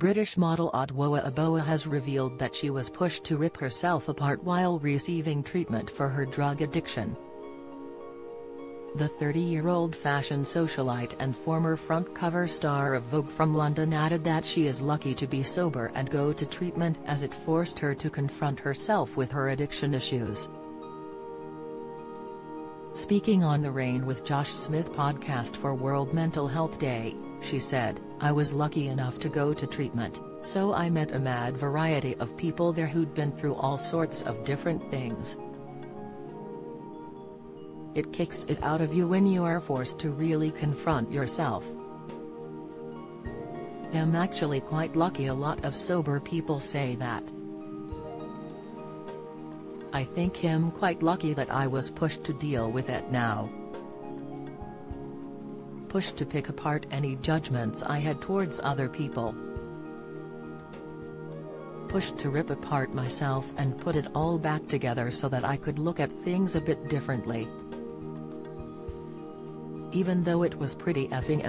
British model Adwoa Aboah has revealed that she was pushed to rip herself apart while receiving treatment for her drug addiction. The 30-year-old fashion socialite and former front-cover star of Vogue from London added that she is lucky to be sober and go to treatment as it forced her to confront herself with her addiction issues. Speaking on the Rain with Josh Smith podcast for World Mental Health Day, she said, "I was lucky enough to go to treatment, so I met a mad variety of people there who'd been through all sorts of different things. It kicks it out of you when you are forced to really confront yourself. I'm actually quite lucky. A lot of sober people say that. I think I'm quite lucky that I was pushed to deal with it now. Pushed to pick apart any judgments I had towards other people. Pushed to rip apart myself and put it all back together so that I could look at things a bit differently. Even though it was pretty effing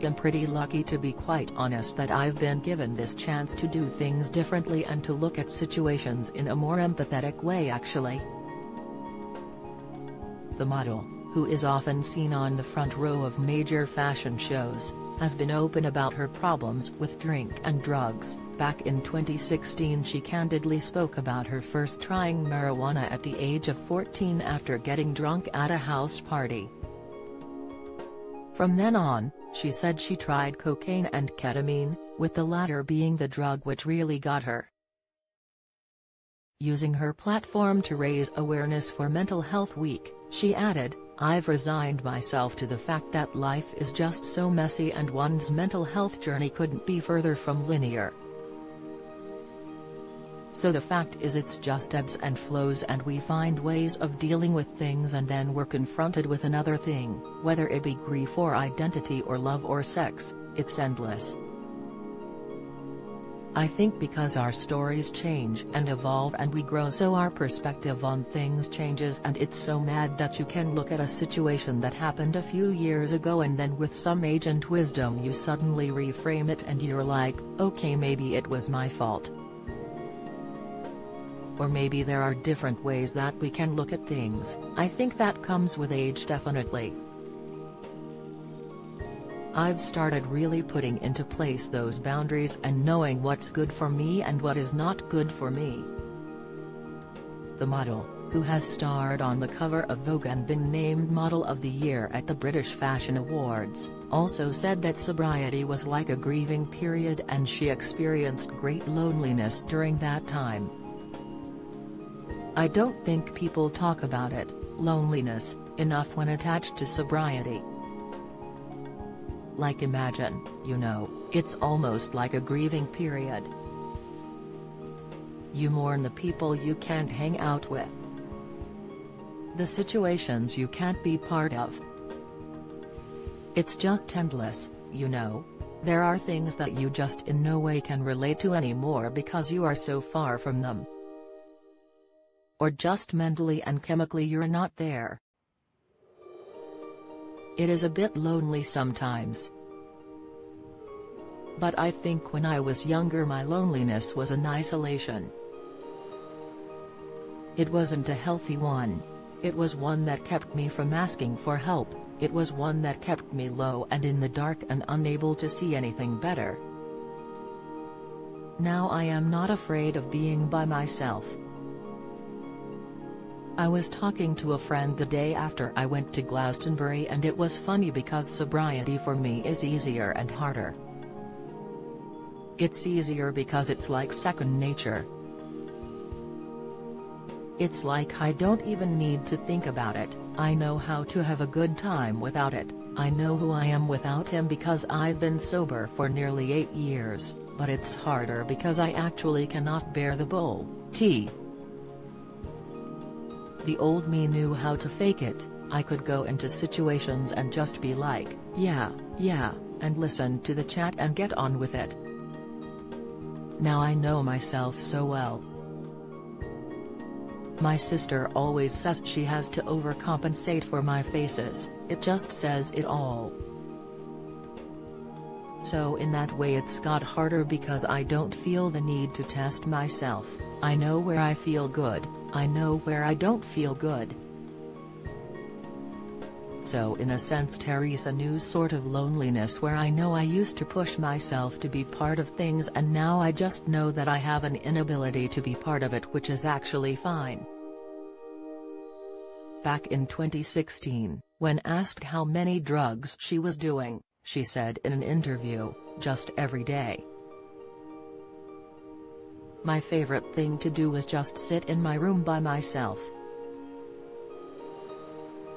I'm pretty lucky, to be quite honest, that I've been given this chance to do things differently and to look at situations in a more empathetic way actually." The model, who is often seen on the front row of major fashion shows, has been open about her problems with drink and drugs. Back in 2016 she candidly spoke about her first trying marijuana at the age of 14 after getting drunk at a house party. From then on, she said she tried cocaine and ketamine, with the latter being the drug which really got her. Using her platform to raise awareness for Mental Health Week, she added, "I've resigned myself to the fact that life is just so messy and one's mental health journey couldn't be further from linear. So the fact is it's just ebbs and flows, and we find ways of dealing with things, and then we're confronted with another thing, whether it be grief or identity or love or sex, it's endless. I think because our stories change and evolve and we grow, so our perspective on things changes, and it's so mad that you can look at a situation that happened a few years ago and then with some age and wisdom you suddenly reframe it and you're like, okay, maybe it was my fault. Or maybe there are different ways that we can look at things. I think that comes with age, definitely. I've started really putting into place those boundaries and knowing what's good for me and what is not good for me." The model, who has starred on the cover of Vogue and been named Model of the Year at the British Fashion Awards, also said that sobriety was like a grieving period and she experienced great loneliness during that time. "I don't think people talk about it, loneliness, enough when attached to sobriety. Like imagine, it's almost like a grieving period. You mourn the people you can't hang out with. The situations you can't be part of. It's just endless, There are things that you just in no way can relate to anymore because you are so far from them. Or just mentally and chemically you're not there. It is a bit lonely sometimes. But I think when I was younger my loneliness was an isolation. It wasn't a healthy one. It was one that kept me from asking for help, it was one that kept me low and in the dark and unable to see anything better. Now I am not afraid of being by myself." I was talking to a friend the day after I went to Glastonbury, and it was funny because sobriety for me is easier and harder. It's easier because it's like second nature. It's like I don't even need to think about it. I know how to have a good time without it. I know who I am without him because I've been sober for nearly 8 years, but it's harder because I actually cannot bear the bull. The old me knew how to fake it. I could go into situations and just be like, yeah, and listen to the chat and get on with it. Now I know myself so well. My sister always says she has to overcompensate for my faces, it just says it all. So in that way it's got harder because I don't feel the need to test myself. I know where I feel good, I know where I don't feel good. So in a sense Teresa knew sort of loneliness where I know I used to push myself to be part of things and now I just know that I have an inability to be part of it, which is actually fine. Back in 2016, when asked how many drugs she was doing, she said in an interview, "Just every day. My favorite thing to do was just sit in my room by myself.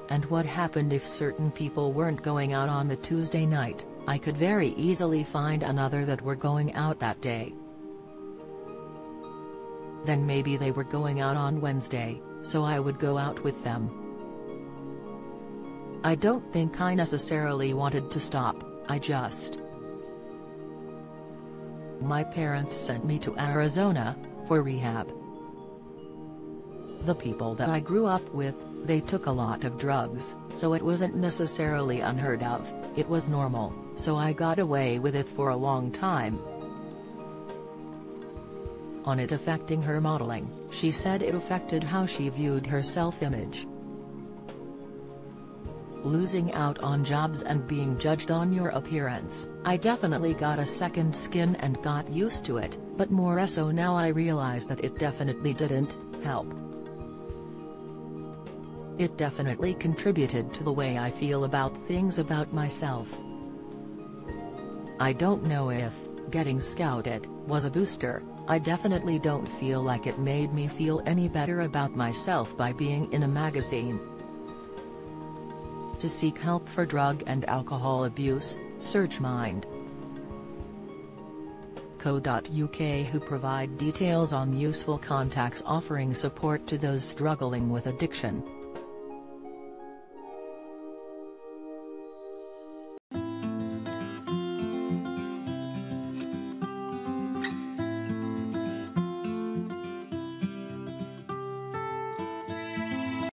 And what happened if certain people weren't going out on the Tuesday night, I could very easily find another that were going out that day. Then maybe they were going out on Wednesday, so I would go out with them. I don't think I necessarily wanted to stop, I just. My parents sent me to Arizona for rehab. The people that I grew up with, they took a lot of drugs, so it wasn't necessarily unheard of, it was normal, so I got away with it for a long time." On it affecting her modeling, she said it affected how she viewed her self-image. "Losing out on jobs and being judged on your appearance, I definitely got a second skin and got used to it, but more so now I realize that it definitely didn't help. It definitely contributed to the way I feel about things about myself. I don't know if getting scouted was a booster. I definitely don't feel like it made me feel any better about myself by being in a magazine." To seek help for drug and alcohol abuse, search mind.co.uk, who provide details on useful contacts offering support to those struggling with addiction.